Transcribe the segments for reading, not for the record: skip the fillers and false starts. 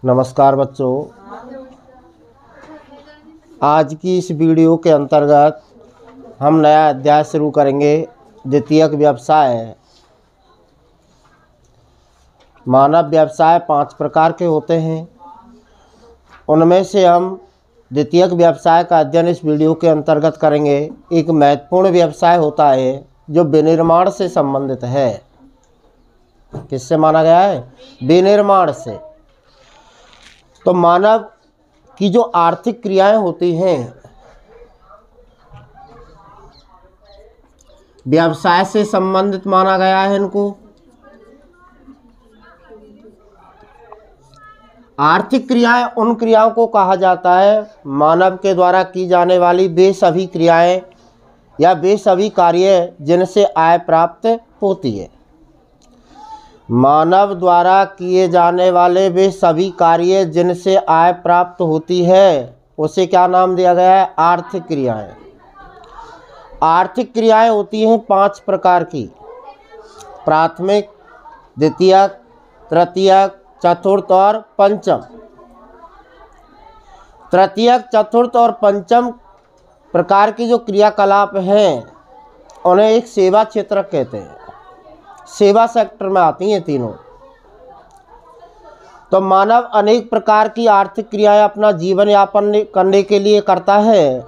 नमस्कार बच्चों, आज की इस वीडियो के अंतर्गत हम नया अध्याय शुरू करेंगे। द्वितीयक व्यवसाय। मानव व्यवसाय 5 प्रकार के होते हैं। उनमें से हम द्वितीयक व्यवसाय का अध्ययन इस वीडियो के अंतर्गत करेंगे। एक महत्वपूर्ण व्यवसाय होता है जो विनिर्माण से संबंधित है। किससे माना गया है? विनिर्माण से। तो मानव की जो आर्थिक क्रियाएं होती हैं, व्यवसाय से संबंधित माना गया है इनको। आर्थिक क्रियाएं उन क्रियाओं को कहा जाता है मानव के द्वारा की जाने वाली वे सभी क्रियाएं या वे सभी कार्य जिनसे आय प्राप्त होती है। मानव द्वारा किए जाने वाले वे सभी कार्य जिनसे आय प्राप्त होती है, उसे क्या नाम दिया गया है? आर्थिक क्रियाएं। आर्थिक क्रियाएं होती हैं 5 प्रकार की: प्राथमिक, द्वितीयक, तृतीयक, चतुर्थ और पंचम। तृतीयक, चतुर्थ और पंचम प्रकार की जो क्रियाकलाप हैं उन्हें एक सेवा क्षेत्र कहते हैं। सेवा सेक्टर में आती हैं तीनों। तो मानव अनेक प्रकार की आर्थिक क्रियाएं अपना जीवन यापन करने के लिए करता है।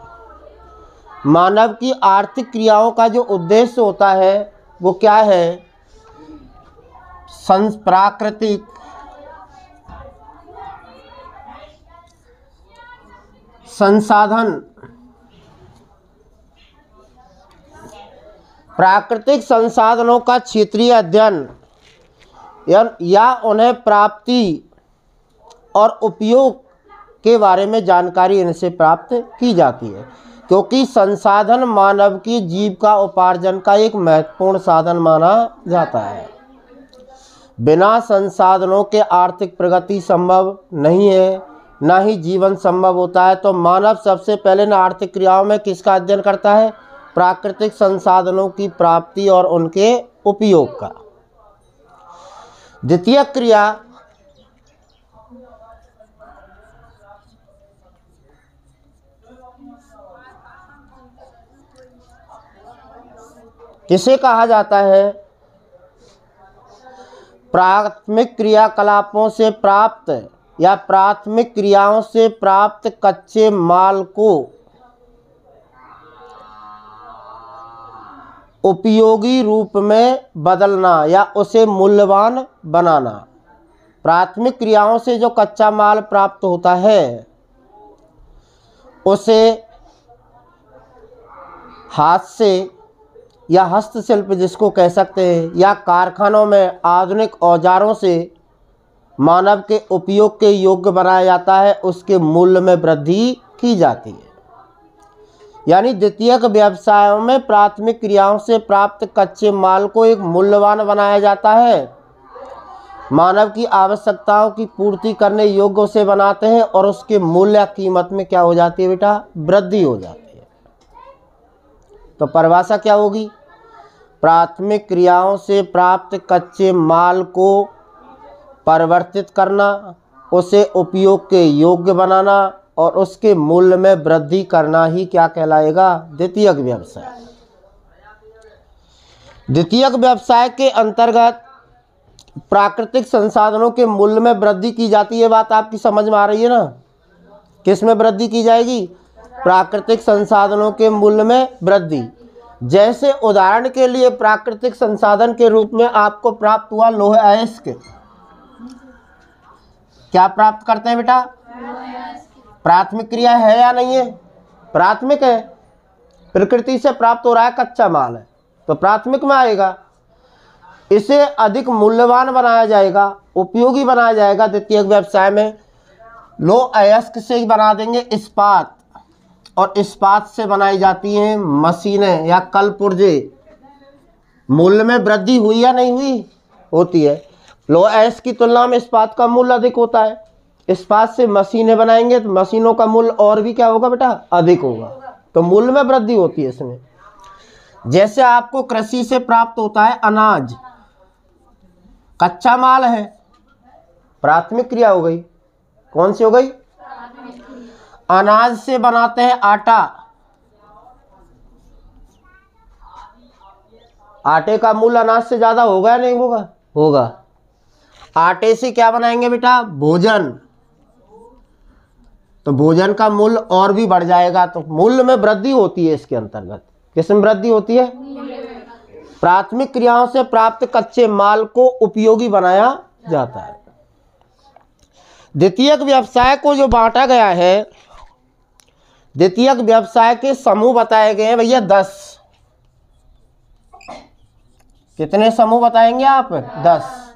मानव की आर्थिक क्रियाओं का जो उद्देश्य होता है वो क्या है? प्राकृतिक, संसाधन, प्राकृतिक संसाधनों का क्षेत्रीय अध्ययन या उन्हें प्राप्ति और उपयोग के बारे में जानकारी इनसे प्राप्त की जाती है, क्योंकि संसाधन मानव की जीविका उपार्जन का एक महत्वपूर्ण साधन माना जाता है। बिना संसाधनों के आर्थिक प्रगति संभव नहीं है, ना ही जीवन संभव होता है। तो मानव सबसे पहले ना आर्थिक क्रियाओं में किसका अध्ययन करता है? प्राकृतिक संसाधनों की प्राप्ति और उनके उपयोग का। द्वितीय क्रिया किसे कहा जाता है? प्राथमिक क्रियाकलापों से प्राप्त या प्राथमिक क्रियाओं से प्राप्त कच्चे माल को उपयोगी रूप में बदलना या उसे मूल्यवान बनाना। प्राथमिक क्रियाओं से जो कच्चा माल प्राप्त होता है उसे हाथ से या हस्तशिल्प जिसको कह सकते हैं, या कारखानों में आधुनिक औजारों से मानव के उपयोग के योग्य बनाया जाता है। उसके मूल्य में वृद्धि की जाती है। यानी द्वितीयक व्यवसायों में प्राथमिक क्रियाओं से प्राप्त कच्चे माल को एक मूल्यवान बनाया जाता है। मानव की आवश्यकताओं की पूर्ति करने योग्य उसे बनाते हैं और उसके मूल्य कीमत में क्या हो जाती है बेटा? वृद्धि हो जाती है। तो परिभाषा क्या होगी? प्राथमिक क्रियाओं से प्राप्त कच्चे माल को परिवर्तित करना, उसे उपयोग के योग्य बनाना और उसके मूल्य में वृद्धि करना ही क्या कहलाएगा? द्वितीयक व्यवसाय। द्वितीयक व्यवसाय के अंतर्गत प्राकृतिक संसाधनों के मूल्य में वृद्धि की जाती है। बात आपकी समझ में आ रही है ना? किस में वृद्धि की जाएगी? प्राकृतिक संसाधनों के मूल्य में वृद्धि। जैसे उदाहरण के लिए प्राकृतिक संसाधन के रूप में आपको प्राप्त हुआ लौह अयस्क। क्या प्राप्त करते हैं बेटा? प्राथमिक क्रिया है या नहीं है? प्राथमिक है। प्रकृति से प्राप्त हो रहा है, कच्चा माल है, तो प्राथमिक में आएगा। इसे अधिक मूल्यवान बनाया जाएगा, उपयोगी बनाया जाएगा। द्वितीयक व्यवसाय में लौह अयस्क से बना देंगे इस्पात, और इस्पात से बनाई जाती हैं मशीनें या कल पुर्जे। मूल्य में वृद्धि हुई या नहीं हुई? होती है। लौह अयस्क की तुलना में इस्पात का मूल्य अधिक होता है। इस्पात से मशीनें बनाएंगे तो मशीनों का मूल्य और भी क्या होगा बेटा? अधिक होगा। तो मूल्य में वृद्धि होती है इसमें। जैसे आपको कृषि से प्राप्त होता है अनाज, कच्चा माल है, प्राथमिक क्रिया हो गई। कौन सी हो गई? अनाज से बनाते हैं आटा, आटे का मूल्य अनाज से ज्यादा होगा या नहीं होगा? होगा। आटे से क्या बनाएंगे बेटा? भोजन। तो भोजन का मूल्य और भी बढ़ जाएगा, तो मूल्य में वृद्धि होती है इसके अंतर्गत। किस में वृद्धि होती है? प्राथमिक क्रियाओं से प्राप्त कच्चे माल को उपयोगी बनाया जाता है। द्वितीयक व्यवसाय को जो बांटा गया है, द्वितीयक व्यवसाय के समूह बताए गए हैं भैया 10। कितने समूह बताएंगे आप? 10।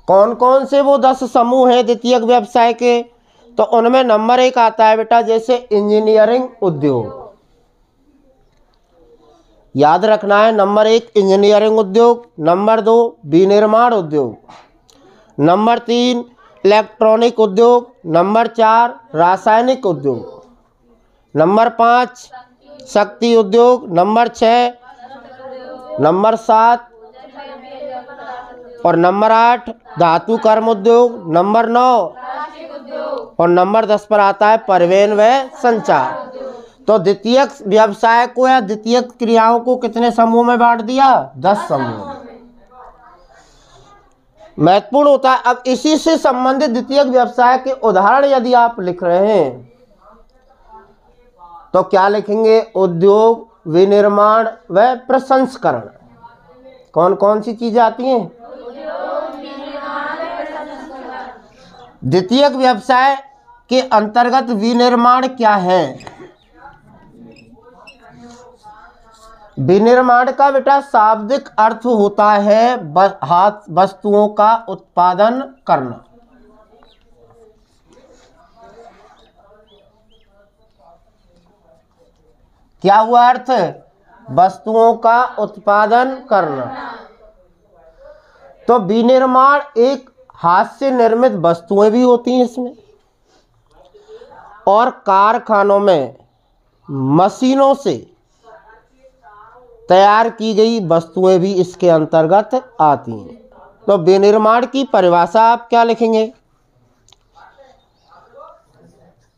कौन कौन से वो 10 समूह हैं द्वितीयक व्यवसाय के? तो उनमें नंबर 1 आता है बेटा, जैसे इंजीनियरिंग उद्योग। याद रखना है, नंबर 1 इंजीनियरिंग उद्योग, नंबर 2 विनिर्माण उद्योग, नंबर 3 इलेक्ट्रॉनिक उद्योग, नंबर 4 रासायनिक उद्योग, नंबर 5 शक्ति उद्योग, नंबर 6, नंबर 7 और नंबर 8 धातु कर्म उद्योग, नंबर 9 और नंबर 10 पर आता है परिवहन व संचार। तो द्वितीयक व्यवसाय को या द्वितीयक क्रियाओं को कितने समूह में बांट दिया? 10 समूह में। महत्वपूर्ण होता है। अब इसी से संबंधित द्वितीयक व्यवसाय के उदाहरण यदि आप लिख रहे हैं तो क्या लिखेंगे? उद्योग, विनिर्माण व प्रसंस्करण। कौन कौन सी चीजें आती हैं? द्वितीयक व्यवसाय के अंतर्गत विनिर्माण क्या है? विनिर्माण का बेटा शाब्दिक अर्थ होता है हाथ वस्तुओं का उत्पादन करना। क्या हुआ अर्थ? वस्तुओं का उत्पादन करना। तो विनिर्माण एक हाथ से निर्मित वस्तुएं भी होती हैं इसमें, और कारखानों में मशीनों से तैयार की गई वस्तुएं भी इसके अंतर्गत आती हैं। तो विनिर्माण की परिभाषा आप क्या लिखेंगे?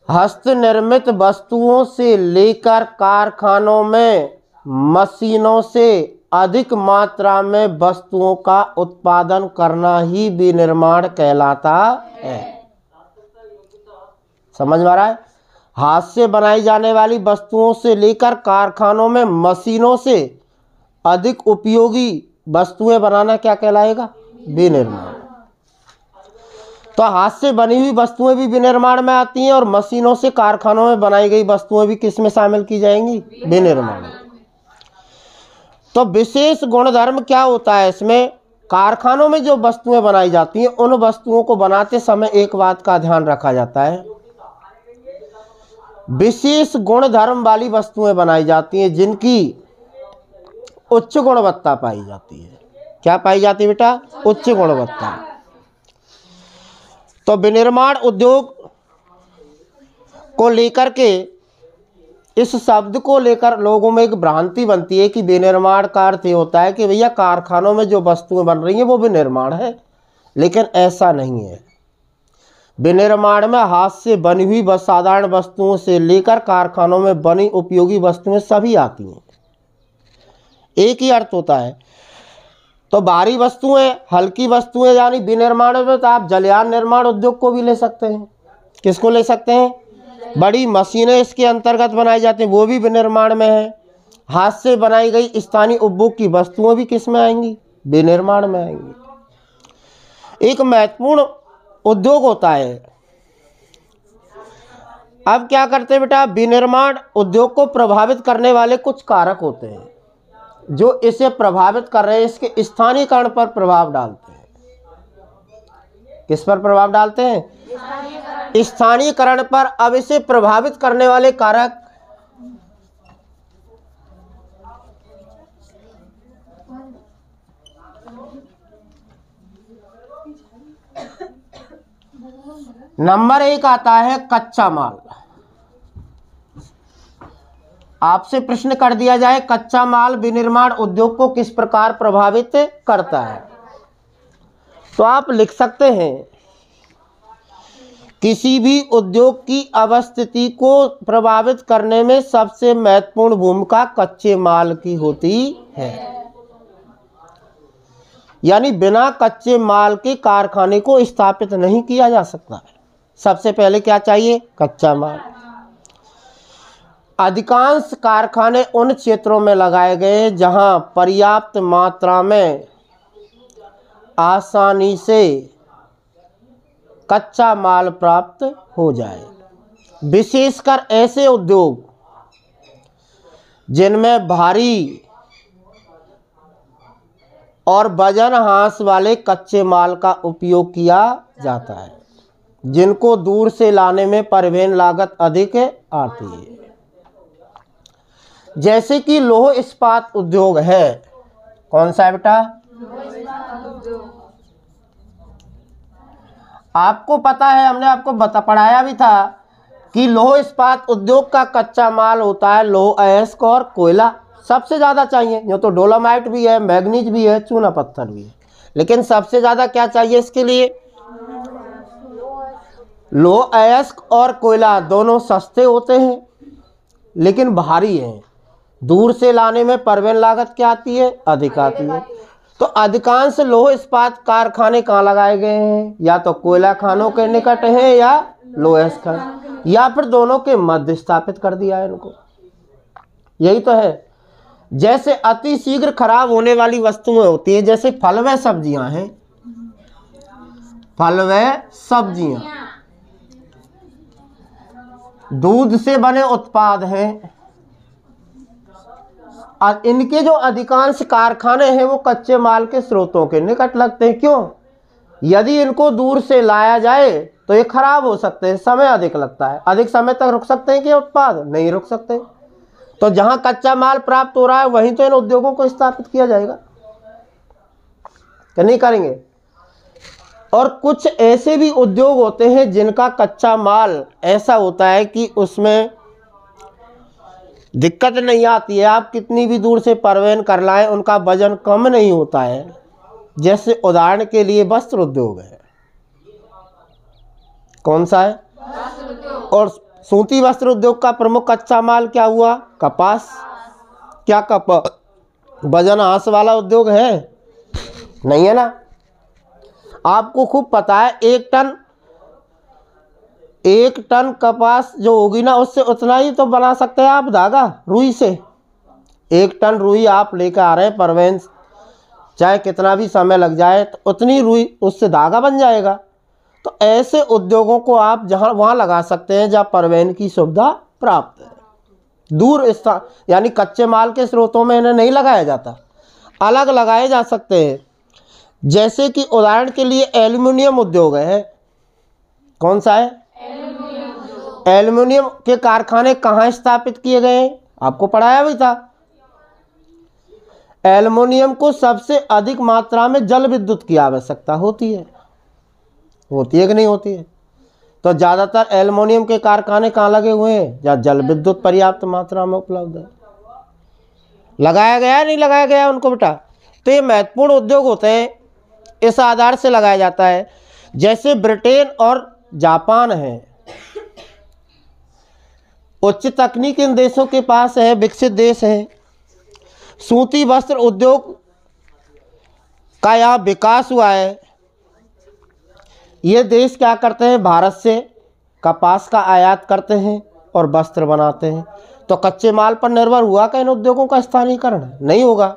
हस्त निर्मित वस्तुओं से लेकर कारखानों में मशीनों से अधिक मात्रा में वस्तुओं का उत्पादन करना ही विनिर्माण कहलाता है। समझ में आ रहा है? हाथ से बनाई जाने वाली वस्तुओं से लेकर कारखानों में मशीनों से अधिक उपयोगी वस्तुएं बनाना क्या कहलाएगा? विनिर्माण। तो हाथ से बनी हुई वस्तुएं भी विनिर्माण में आती हैं और मशीनों से कारखानों में बनाई गई वस्तुएं भी किस में शामिल की जाएंगी? विनिर्माण। तो विशेष गुणधर्म क्या होता है इसमें? कारखानों में जो वस्तुएं बनाई जाती हैं उन वस्तुओं को बनाते समय एक बात का ध्यान रखा जाता है, विशेष गुणधर्म वाली वस्तुएं बनाई जाती हैं जिनकी उच्च गुणवत्ता पाई जाती है। क्या पाई जाती है बेटा? उच्च गुणवत्ता। तो विनिर्माण उद्योग को लेकर के, इस शब्द को लेकर लोगों में एक भ्रांति बनती है कि विनिर्माण का अर्थ ये होता है कि भैया कारखानों में जो वस्तुएं बन रही हैं वो विनिर्माण है, लेकिन ऐसा नहीं है। विनिर्माण में हाथ से बनी हुई साधारण वस्तुओं से लेकर कारखानों में बनी उपयोगी वस्तुएं सभी आती हैं, एक ही अर्थ होता है। तो भारी वस्तुएं, हल्की वस्तुएं, यानी विनिर्माण में तो आप जलयान निर्माण उद्योग को भी ले सकते हैं। किसको ले सकते हैं? बड़ी मशीनें इसके अंतर्गत बनाई जाती हैं, वो भी विनिर्माण में है। हाथ से बनाई गई स्थानीय उपभोग की वस्तुएं भी किस में आएंगी? विनिर्माण में आएंगी। एक महत्वपूर्ण उद्योग होता है। अब क्या करते हैं बेटा? विनिर्माण उद्योग को प्रभावित करने वाले कुछ कारक होते हैं जो इसे प्रभावित कर रहे हैं, इसके स्थानीयकरण पर प्रभाव डालते हैं। किस पर प्रभाव डालते हैं? स्थानीयकरण पर। अब इसे प्रभावित करने वाले कारक नंबर 1 आता है कच्चा माल। आपसे प्रश्न कर दिया जाए कच्चा माल विनिर्माण उद्योग को किस प्रकार प्रभावित करता है, तो आप लिख सकते हैं किसी भी उद्योग की अवस्थिति को प्रभावित करने में सबसे महत्वपूर्ण भूमिका कच्चे माल की होती है। यानी बिना कच्चे माल के कारखाने को स्थापित नहीं किया जा सकता है। सबसे पहले क्या चाहिए? कच्चा माल। अधिकांश कारखाने उन क्षेत्रों में लगाए गए जहां पर्याप्त मात्रा में आसानी से कच्चा माल प्राप्त हो जाए। विशेषकर ऐसे उद्योग जिनमें भारी और वजन ह्रास वाले कच्चे माल का उपयोग किया जाता है, जिनको दूर से लाने में परिवहन लागत अधिक आती है। जैसे कि लौह इस्पात उद्योग है। कौन सा है बेटा? आपको पता है, हमने आपको पढ़ाया भी था कि लौह इस्पात उद्योग का कच्चा माल होता है लौह अयस्क और कोयला। सबसे ज़्यादा चाहिए। यूँ तो डोलोमाइट भी है, मैग्नीज भी है, चूना पत्थर भी है, लेकिन सबसे ज़्यादा क्या चाहिए इसके लिए? लौह अयस्क और कोयला। दोनों सस्ते होते हैं लेकिन भारी हैं। दूर से लाने में परिवहन लागत क्या आती है? अधिक आती है। तो अधिकांश लौह इस्पात कारखाने कहाँ लगाए गए हैं? या तो कोयला खानों के निकट हैं या लौह अयस्क खान, या फिर दोनों के मध्य स्थापित कर दिया है इनको। यही तो है। जैसे अति शीघ्र खराब होने वाली वस्तुएं होती है, जैसे फल व सब्जियां हैं, फल व सब्जियां, दूध से बने उत्पाद हैं, और इनके जो अधिकांश कारखाने हैं वो कच्चे माल के स्रोतों के निकट लगते हैं। क्यों? यदि इनको दूर से लाया जाए तो ये खराब हो सकते हैं, समय अधिक लगता है। अधिक समय तक रुक सकते हैं कि उत्पाद नहीं रुक सकते। तो जहां कच्चा माल प्राप्त हो रहा है वहीं तो इन उद्योगों को स्थापित किया जाएगा, क्या नहीं करेंगे? और कुछ ऐसे भी उद्योग होते हैं जिनका कच्चा माल ऐसा होता है कि उसमें दिक्कत नहीं आती है। आप कितनी भी दूर से परिवहन कर लाएं, उनका वजन कम नहीं होता है। जैसे उदाहरण के लिए वस्त्र उद्योग है। कौन सा है? और सूती वस्त्र उद्योग का प्रमुख कच्चा माल क्या हुआ? कपास। क्या कपास वजन ह्रास वाला उद्योग है? नहीं है ना। आपको खूब पता है एक टन कपास जो होगी ना, उससे उतना ही तो बना सकते हैं आप धागा रुई से। 1 टन रुई आप लेकर आ रहे हैं परिवहन, चाहे कितना भी समय लग जाए, तो उतनी रुई उससे धागा बन जाएगा। तो ऐसे उद्योगों को आप जहाँ वहाँ लगा सकते हैं जहाँ परिवहन की सुविधा प्राप्त है। दूर स्थान यानी कच्चे माल के स्रोतों में इन्हें नहीं लगाया जाता, अलग लगाए जा सकते हैं। जैसे कि उदाहरण के लिए एल्युमिनियम उद्योग है। कौन सा है? एल्युमिनियम के कारखाने कहाँ स्थापित किए गए हैं? आपको पढ़ाया भी था। एल्युमिनियम को सबसे अधिक मात्रा में जल विद्युत की आवश्यकता होती है कि नहीं होती है? तो ज़्यादातर एल्युमिनियम के कारखाने कहाँ लगे हुए हैं? जहाँ जल विद्युत पर्याप्त मात्रा में उपलब्ध है। लगाया गया नहीं लगाया गया उनको बेटा? तो ये महत्वपूर्ण उद्योग होते हैं, इस आधार से लगाया जाता है। जैसे ब्रिटेन और जापान है, उच्च तकनीक इन देशों के पास है, विकसित देश है। सूती वस्त्र उद्योग का यहाँ विकास हुआ है। ये देश क्या करते हैं? भारत से कपास का आयात करते हैं और वस्त्र बनाते हैं। तो कच्चे माल पर निर्भर हुआ का इन उद्योगों का स्थानीयकरण? नहीं होगा।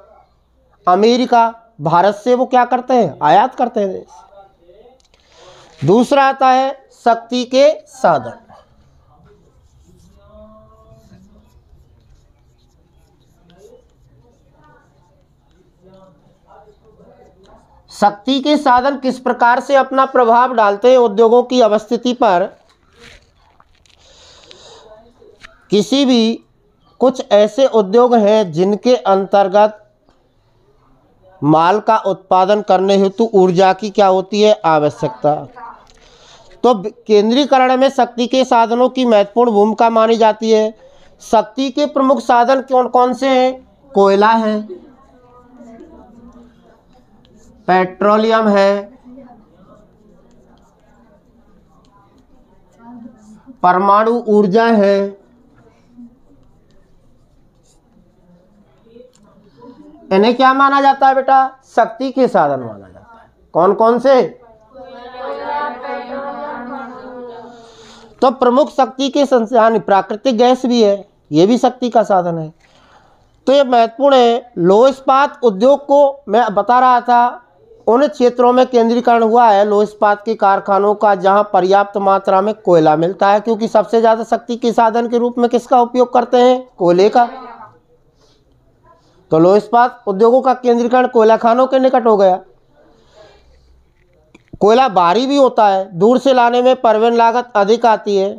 अमेरिका भारत से वो क्या करते हैं? आयात करते हैं देश। दूसरा आता है शक्ति के साधन। शक्ति के साधन किस प्रकार से अपना प्रभाव डालते हैं उद्योगों की अवस्थिति पर? किसी भी कुछ ऐसे उद्योग हैं जिनके अंतर्गत माल का उत्पादन करने हेतु ऊर्जा की क्या होती है? आवश्यकता। तो केंद्रीकरण में शक्ति के साधनों की महत्वपूर्ण भूमिका मानी जाती है। शक्ति के प्रमुख साधन कौन कौन से हैं? कोयला है, पेट्रोलियम है, परमाणु ऊर्जा है, इन्हें क्या माना जाता है बेटा? शक्ति के साधन माना जाता है। कौन कौन से? तो प्रमुख शक्ति के संसाधन प्राकृतिक गैस भी है, ये भी शक्ति का साधन है। तो ये महत्वपूर्ण है। लौह इस्पात उद्योग को मैं बता रहा था, उन क्षेत्रों में केंद्रीकरण हुआ है लौह इस्पात के कारखानों का जहां पर्याप्त मात्रा में कोयला मिलता है, क्योंकि सबसे ज़्यादा शक्ति के साधन के रूप में किसका उपयोग करते हैं? कोयले का। तो लौह इस्पात उद्योगों का केंद्रीकरण कोयला खानों के निकट हो गया। कोयला भारी भी होता है, दूर से लाने में परिवहन लागत अधिक आती है।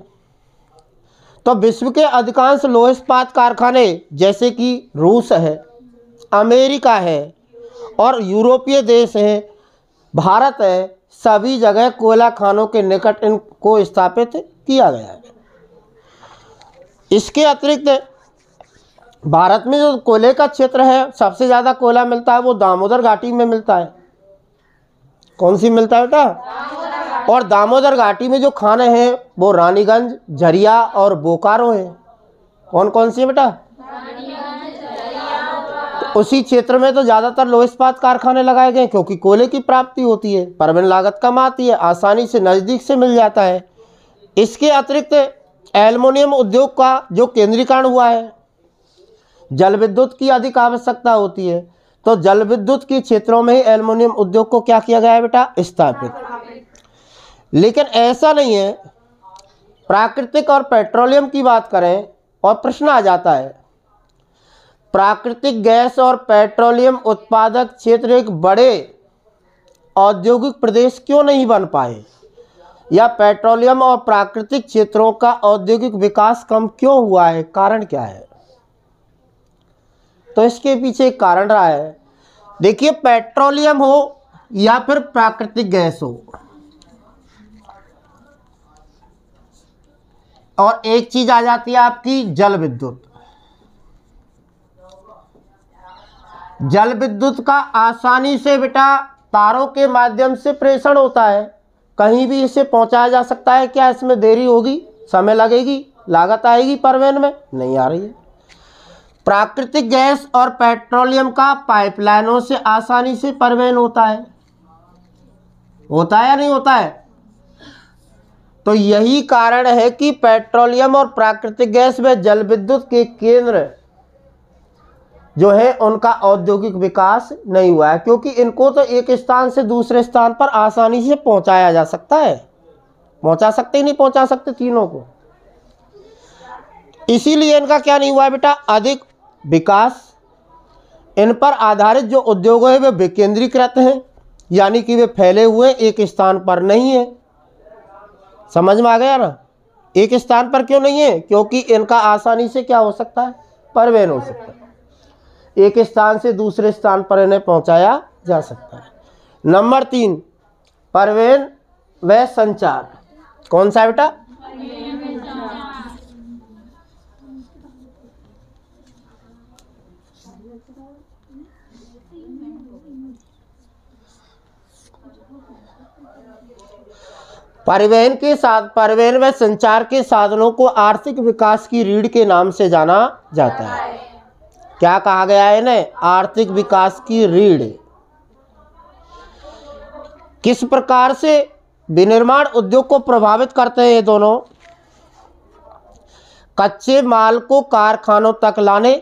तो विश्व के अधिकांश लौह इस्पात कारखाने जैसे कि रूस है, अमेरिका है और यूरोपीय देश है, भारत है, सभी जगह कोयला खानों के निकट इनको स्थापित किया गया है। इसके अतिरिक्त भारत में जो कोयले का क्षेत्र है, सबसे ज़्यादा कोयला मिलता है वो दामोदर घाटी में मिलता है। कौन सी मिलता है बेटा? और दामोदर घाटी में जो खाने हैं वो रानीगंज, झरिया और बोकारो हैं। कौन कौन सी है बेटा? तो उसी क्षेत्र में तो ज़्यादातर लौह इस्पात कारखाने लगाए गए, क्योंकि कोयले की प्राप्ति होती है, परिवहन लागत कम आती है, आसानी से नज़दीक से मिल जाता है। इसके अतिरिक्त एल्युमिनियम उद्योग का जो केंद्रीकरण हुआ है, जल विद्युत की अधिक आवश्यकता होती है, तो जल विद्युत के क्षेत्रों में ही एल्युमिनियम उद्योग को क्या किया गया है बेटा? स्थापित। लेकिन ऐसा नहीं है। प्राकृतिक और पेट्रोलियम की बात करें और प्रश्न आ जाता है, प्राकृतिक गैस और पेट्रोलियम उत्पादक क्षेत्र एक बड़े औद्योगिक प्रदेश क्यों नहीं बन पाए, या पेट्रोलियम और प्राकृतिक क्षेत्रों का औद्योगिक विकास कम क्यों हुआ है? कारण क्या है? तो इसके पीछे एक कारण रहा है। देखिए, पेट्रोलियम हो या फिर प्राकृतिक गैस हो, और एक चीज आ जाती है आपकी जल विद्युत। जल विद्युत का आसानी से बेटा तारों के माध्यम से प्रेषण होता है, कहीं भी इसे पहुंचाया जा सकता है। क्या इसमें देरी होगी, समय लगेगी, लागत आएगी परिवहन में? नहीं आ रही है। प्राकृतिक गैस और पेट्रोलियम का पाइपलाइनों से आसानी से परिवहन होता है या नहीं होता है? तो यही कारण है कि पेट्रोलियम और प्राकृतिक गैस व जल विद्युत के केंद्र जो है उनका औद्योगिक विकास नहीं हुआ है, क्योंकि इनको तो एक स्थान से दूसरे स्थान पर आसानी से पहुंचाया जा सकता है। पहुंचा सकते ही नहीं पहुंचा सकते तीनों को, इसीलिए इनका क्या नहीं हुआ है बेटा? अधिक विकास। इन पर आधारित जो उद्योग है वे विकेंद्रीकृत हैं, यानी कि वे फैले हुए एक स्थान पर नहीं है। समझ में आ गया ना? एक स्थान पर क्यों नहीं है? क्योंकि इनका आसानी से क्या हो सकता है? परिवहन हो सकता है, एक स्थान से दूसरे स्थान पर इन्हें पहुंचाया जा सकता है। नंबर 3, परिवहन व संचार। कौन सा बेटा? परिवहन व संचार के साधनों को आर्थिक विकास की रीढ़ के नाम से जाना जाता है। क्या कहा गया है इन्हें? आर्थिक विकास की रीढ़। किस प्रकार से विनिर्माण उद्योग को प्रभावित करते हैं ये दोनों? कच्चे माल को कारखानों तक लाने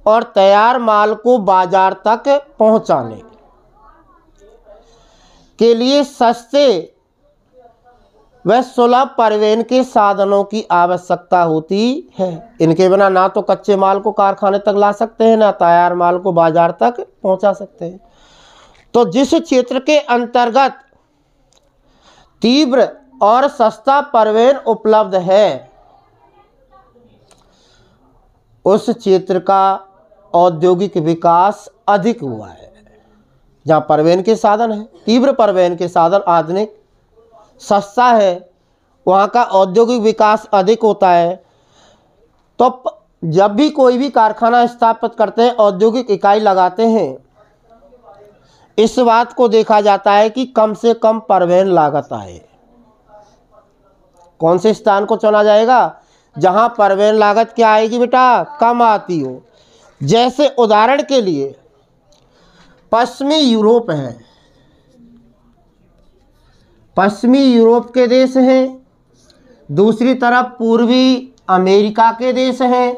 और तैयार माल को बाजार तक पहुंचाने के लिए सस्ते व सुलभ परिवहन के साधनों की आवश्यकता होती है। इनके बिना ना तो कच्चे माल को कारखाने तक ला सकते हैं, ना तैयार माल को बाजार तक पहुंचा सकते हैं। तो जिस क्षेत्र के अंतर्गत तीव्र और सस्ता परिवहन उपलब्ध है, उस क्षेत्र का औद्योगिक विकास अधिक हुआ है। जहाँ परिवहन के साधन है, तीव्र परिवहन के साधन, आधुनिक, सस्ता है, वहाँ का औद्योगिक विकास अधिक होता है। तो जब भी कोई भी कारखाना स्थापित करते हैं, औद्योगिक इकाई लगाते हैं, इस बात को देखा जाता है कि कम से कम परिवहन लागत आए। कौन से स्थान को चुना जाएगा? जहां परिवहन लागत क्या आएगी बेटा? कम आती हो। जैसे उदाहरण के लिए पश्चिमी यूरोप है, पश्चिमी यूरोप के देश हैं, दूसरी तरफ पूर्वी अमेरिका के देश हैं।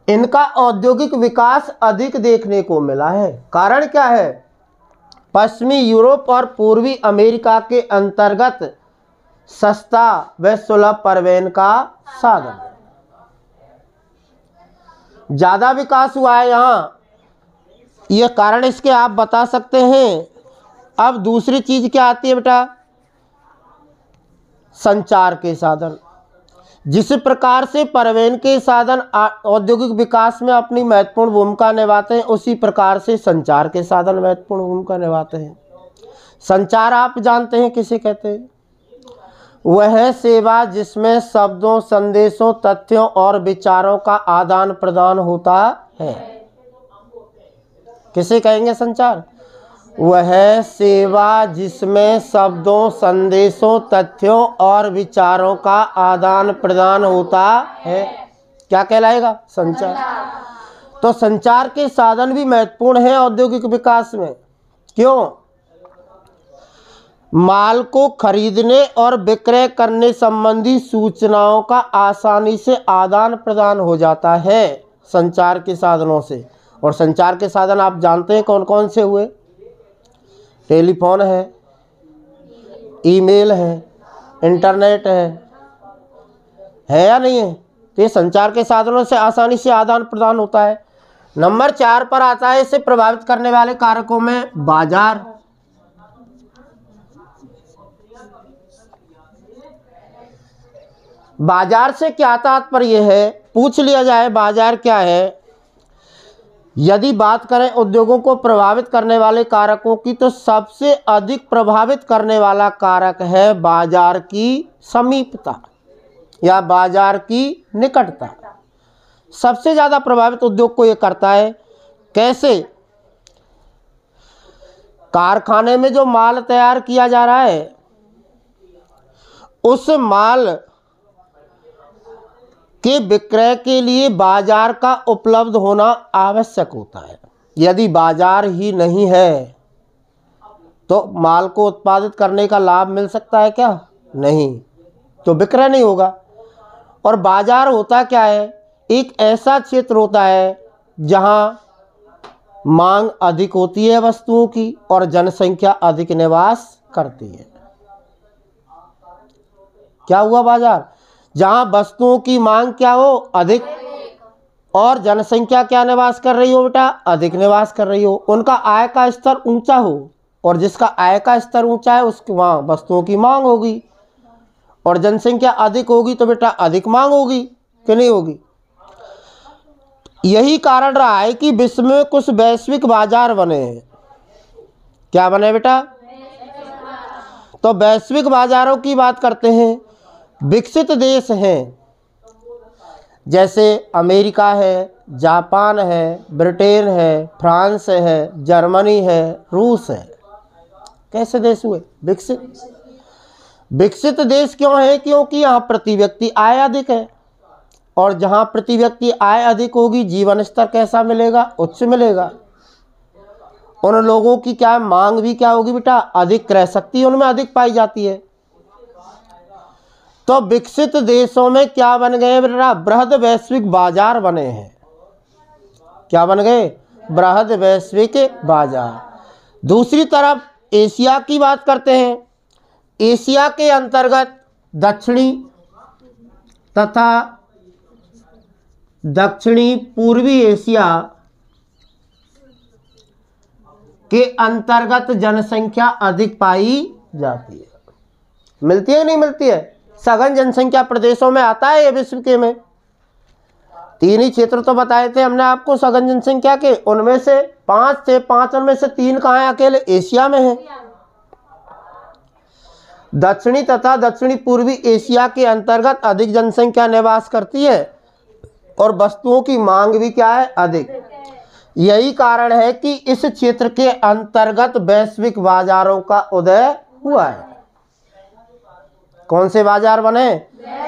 इनका औद्योगिक विकास अधिक देखने को मिला है। कारण क्या है? पश्चिमी यूरोप और पूर्वी अमेरिका के अंतर्गत सस्ता व सुलभ परिवहन का साधन, ज्यादा विकास हुआ है यहाँ। यह कारण इसके आप बता सकते हैं। अब दूसरी चीज क्या आती है बेटा? संचार के साधन। जिस प्रकार से परिवहन के साधन औद्योगिक विकास में अपनी महत्वपूर्ण भूमिका निभाते हैं, उसी प्रकार से संचार के साधन महत्वपूर्ण भूमिका निभाते हैं। संचार आप जानते हैं किसे कहते हैं? वह सेवा जिसमें शब्दों, संदेशों, तथ्यों और विचारों का आदान प्रदान होता है। किसे कहेंगे संचार? वह सेवा जिसमें शब्दों, संदेशों, तथ्यों और विचारों का आदान प्रदान होता है, क्या कहलाएगा? संचार। तो संचार के साधन भी महत्वपूर्ण हैं औद्योगिक विकास में। क्यों? माल को खरीदने और विक्रय करने संबंधी सूचनाओं का आसानी से आदान प्रदान हो जाता है संचार के साधनों से। और संचार के साधन आप जानते हैं कौन कौन से हुए? टेलीफोन है, ईमेल है, इंटरनेट है या नहीं है? तो ये संचार के साधनों से आसानी से आदान प्रदान होता है। नंबर 4 पर आता है इसे प्रभावित करने वाले कारकों में बाजार। बाजार से क्या तात्पर्य है? पूछ लिया जाए बाजार क्या है। यदि बात करें उद्योगों को प्रभावित करने वाले कारकों की, तो सबसे अधिक प्रभावित करने वाला कारक है बाजार की समीपता या बाजार की निकटता। सबसे ज़्यादा प्रभावित उद्योग को ये करता है। कैसे? कारखाने में जो माल तैयार किया जा रहा है, उस माल के विक्रय के लिए बाजार का उपलब्ध होना आवश्यक होता है। यदि बाजार ही नहीं है तो माल को उत्पादित करने का लाभ मिल सकता है क्या? नहीं, तो विक्रय नहीं होगा। और बाजार होता क्या है? एक ऐसा क्षेत्र होता है जहां मांग अधिक होती है वस्तुओं की और जनसंख्या अधिक निवास करती है। क्या हुआ? बाजार, जहां वस्तुओं की मांग क्या हो? अधिक, और जनसंख्या क्या निवास कर रही हो बेटा? अधिक निवास कर रही हो। उनका आय का स्तर ऊंचा हो, और जिसका आय का स्तर ऊंचा है उसके वहां वस्तुओं की मांग होगी, और जनसंख्या अधिक होगी तो बेटा अधिक मांग होगी कि नहीं होगी? यही कारण रहा है कि विश्व में कुछ वैश्विक बाजार बने हैं। क्या बने बेटा? तो वैश्विक बाजारों की बात करते हैं। विकसित देश हैं जैसे अमेरिका है, जापान है, ब्रिटेन है, फ्रांस है, जर्मनी है, रूस है। कैसे देश हुए? विकसित। विकसित देश क्यों है? क्योंकि यहाँ प्रति व्यक्ति आय अधिक है, और जहाँ प्रति व्यक्ति आय अधिक होगी, जीवन स्तर कैसा मिलेगा? उच्च मिलेगा। उन लोगों की क्या मांग भी क्या होगी बेटा? अधिक। क्रय शक्ति उनमें अधिक पाई जाती है। तो विकसित देशों में क्या बन गए बेटा? बृहद वैश्विक बाजार बने हैं। क्या बन गए? बृहद वैश्विक बाजार। दूसरी तरफ एशिया की बात करते हैं। एशिया के अंतर्गत दक्षिणी तथा दक्षिणी पूर्वी एशिया के अंतर्गत जनसंख्या अधिक पाई जाती है। मिलती है नहीं मिलती है? सघन जनसंख्या प्रदेशों में आता है ये विश्व के में। 3 ही क्षेत्र तो बताए थे हमने आपको सघन जनसंख्या के, उनमें से 5 थे, 5 में से 3 कहाँ है? अकेले एशिया में है। दक्षिणी तथा दक्षिणी पूर्वी एशिया के अंतर्गत अधिक जनसंख्या निवास करती है और वस्तुओं की मांग भी क्या है, अधिक। यही कारण है कि इस क्षेत्र के अंतर्गत वैश्विक बाजारों का उदय हुआ है। कौन से बाजार बने?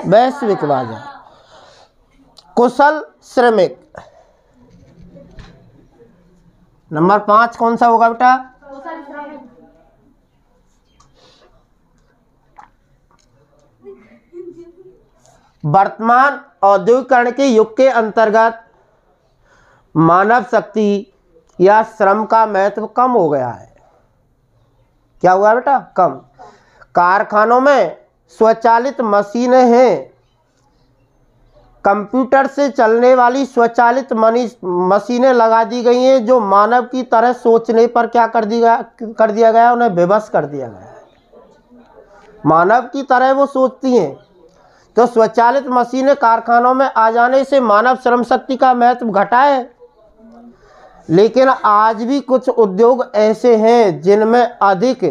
वैश्विक बाजार। कुशल श्रमिक। नंबर 5 कौन सा होगा बेटा? वर्तमान औद्योगिकरण के युग के अंतर्गत मानव शक्ति या श्रम का महत्व कम हो गया है। क्या हुआ बेटा? कम। कारखानों में स्वचालित मशीनें हैं, कंप्यूटर से चलने वाली स्वचालित मशीनें लगा दी गई हैं जो मानव की तरह सोचने पर क्या कर दिया गया, उन्हें विवश कर दिया गया है। मानव की तरह वो सोचती हैं। तो स्वचालित मशीनें कारखानों में आ जाने से मानव श्रम शक्ति का महत्व घटा है, लेकिन आज भी कुछ उद्योग ऐसे हैं जिनमें अधिक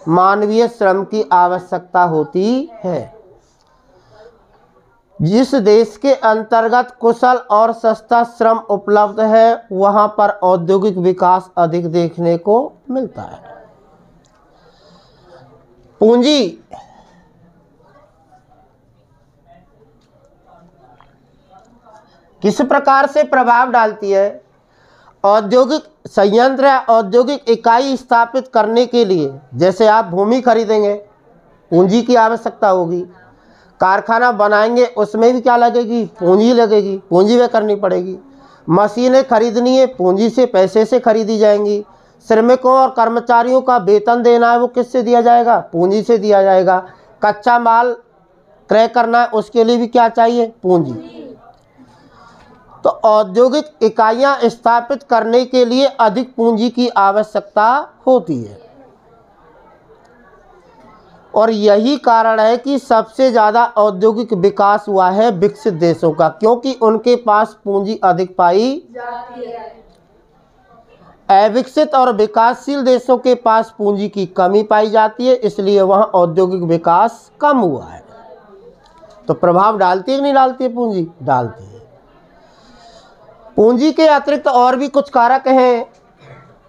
मानवीय श्रम की आवश्यकता होती है। जिस देश के अंतर्गत कुशल और सस्ता श्रम उपलब्ध है वहां पर औद्योगिक विकास अधिक देखने को मिलता है। पूंजी किस प्रकार से प्रभाव डालती है? औद्योगिक संयंत्र या औद्योगिक इकाई स्थापित करने के लिए, जैसे आप भूमि खरीदेंगे, पूंजी की आवश्यकता होगी। कारखाना बनाएंगे, उसमें भी क्या लगेगी? पूंजी लगेगी, पूंजी वे करनी पड़ेगी। मशीनें खरीदनी है, पूंजी से, पैसे से खरीदी जाएंगी। श्रमिकों और कर्मचारियों का वेतन देना है, वो किससे दिया जाएगा? पूंजी से दिया जाएगा। कच्चा माल क्रय करना है, उसके लिए भी क्या चाहिए? पूंजी। तो औद्योगिक इकाइयां स्थापित करने के लिए अधिक पूंजी की आवश्यकता होती है और यही कारण है कि सबसे ज़्यादा औद्योगिक विकास हुआ है विकसित देशों का, क्योंकि उनके पास पूंजी अधिक पाई जाती है। अविकसित और विकासशील देशों के पास पूंजी की कमी पाई जाती है, इसलिए वहाँ औद्योगिक विकास कम हुआ है। तो प्रभाव डालती है कि नहीं डालती है? पूंजी डालती है। पूंजी के अतिरिक्त और भी कुछ कारक हैं,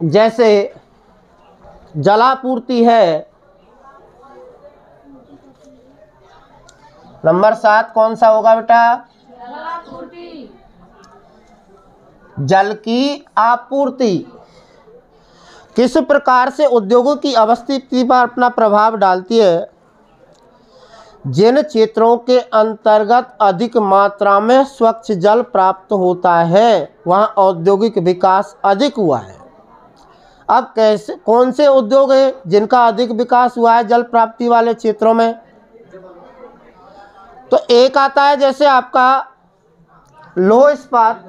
जैसे जलापूर्ति है। नंबर 7 कौन सा होगा बेटा? जलापूर्ति। जल की आपूर्ति किस प्रकार से उद्योगों की अवस्थिति पर अपना प्रभाव डालती है? जिन क्षेत्रों के अंतर्गत अधिक मात्रा में स्वच्छ जल प्राप्त होता है वहाँ औद्योगिक विकास अधिक हुआ है। अब कैसे, कौन से उद्योग हैं जिनका अधिक विकास हुआ है जल प्राप्ति वाले क्षेत्रों में? तो एक आता है जैसे आपका लौह इस्पात,